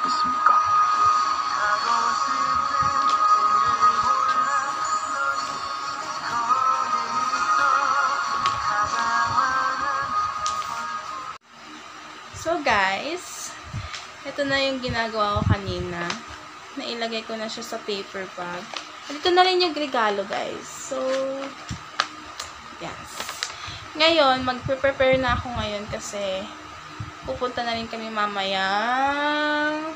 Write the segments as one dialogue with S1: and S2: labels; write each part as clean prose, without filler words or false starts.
S1: 있습니까?
S2: So guys, ito na yung ginagawa ko kanina. Nailagay ko na siya sa paper bag. Dito na rin yung regalo guys. So, yes. Ngayon, mag-prepare na ako ngayon kasi pupunta na rin kami mamayang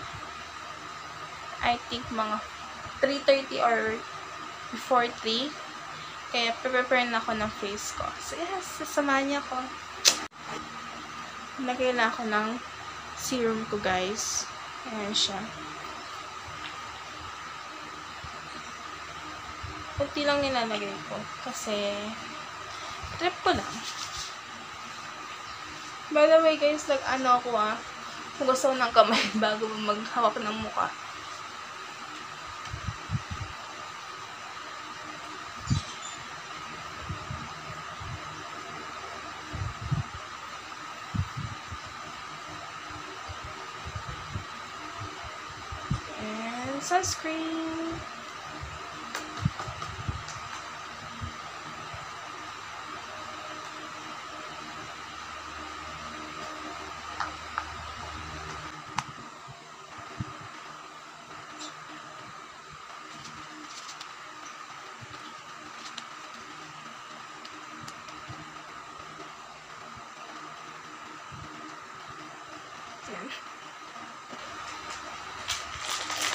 S2: I think mga 3:30 or before 3. Kaya prepare na ako ng face ko. So yes, sasamahan niya ako. Lagay na ako ng serum ko guys. Ayan siya. Kunti lang nilalagay ko. Kasi trip ko lang. By the way guys, ano ako hugas ako ng kamay bago maghawak ng mukha. And sunscreen.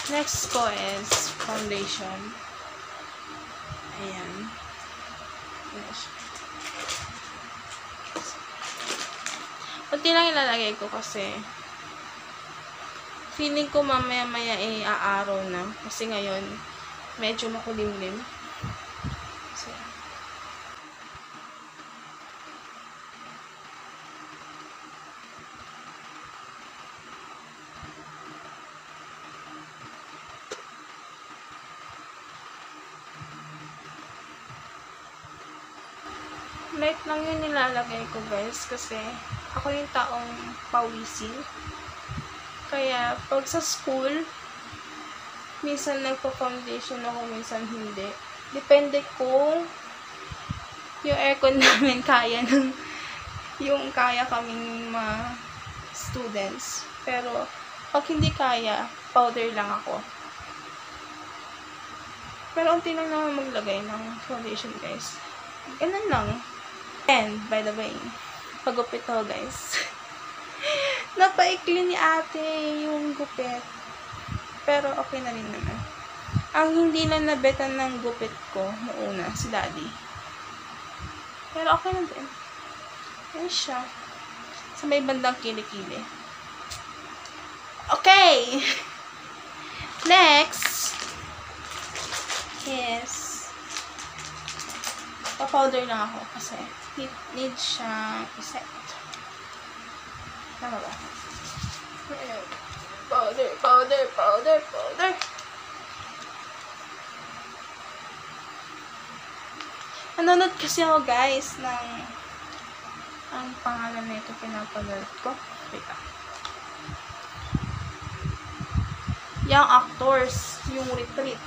S2: Next ko is foundation. Ayan. Kunti lang ilalagay ko kasi feeling ko mamaya-maya aaraw na. Kasi ngayon, medyo makulimlim. So, light lang yun nilalagay ko guys kasi ako yung taong pawisin. Kaya pag sa school, minsan nagpa-foundation ako, minsan hindi. Depende kung yung aircon namin kaya ng yung kaya kaming mga students. Pero pag hindi kaya, powder lang ako. Pero unti lang naman maglagay ng foundation guys. Ganun lang. And, by the way, pagupit ko guys. Napaikli ni ate yung gupit. Pero okay na rin naman. Ang hindi lang nabetan ng gupit ko noona, si daddy. Pero okay na din. Ayan siya. Sa may bandang kilikili. Okay! Next is pa-powder lang ako kasi need siyang iset. Tama ba? Powder, powder, powder, powder. Nanonood kasi ako guys ng ang pangalan na ito pinapanood ko. Wait lang. Young Actors, yung retreat.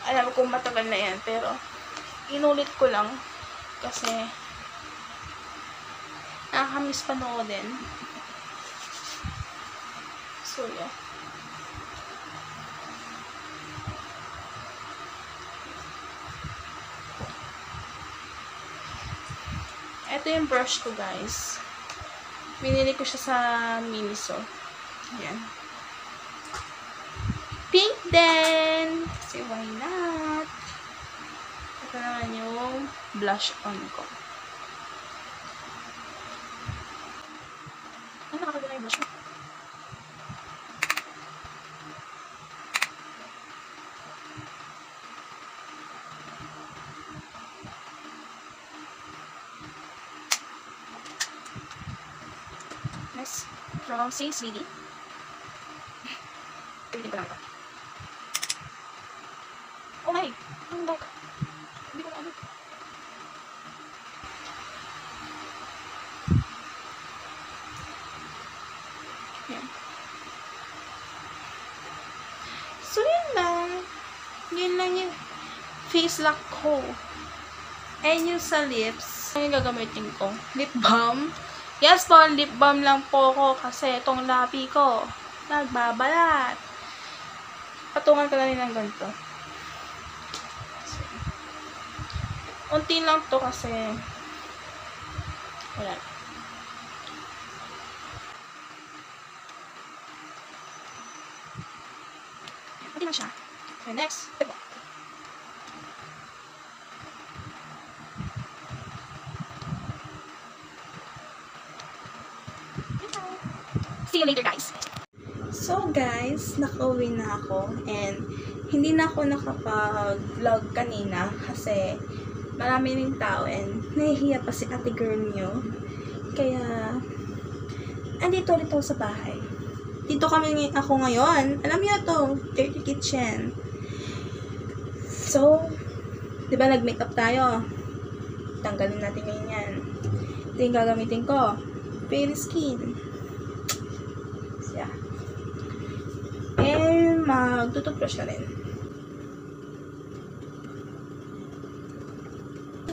S2: Alam ko matagal na yan, pero inulit ko lang kasi nakakamiss panoodin. So, yeah. Ito yung brush ko, guys. Binili ko siya sa Miniso. Ayan. Pink din! Kasi why not? Ito naman yung blush on ko. Ano nakakagana yung blush mo? Next, from CCD. Pilitin ko lang ito. Oh my! Ang lock. Hindi ko na ano. Yan. face lock ko. And yung sa lips, yung gagamitin ko. Lip balm. Yes po, lip balm lang po ko kasi itong labi ko nagbabalat. Patungan ka na rin ng ganito. Unti lang to kasi wala. Unti lang siya. Okay, next. Ito. See you later, guys. So, guys, nakauwi na ako and hindi na ako nakapag-vlog kanina kasi marami ring tao and nahihiya pa si ate girl nyo. Kaya, andito ulit ako sa bahay. Dito ako ngayon. Alam niyo to, Dirty Kitchen. So, di ba nag-makeup tayo? Tanggalin natin ngayon yan. Ito yung gagamitin ko. Pale skin. So, yeah. And magtututbrush na rin.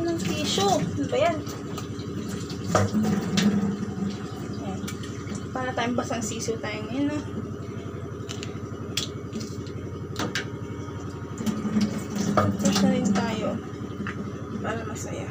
S2: Anong tissue? Ano ba yan? Ayan. Para tayong basang sisiw tayo ngayon, no? Brush na rin tayo. Para masaya.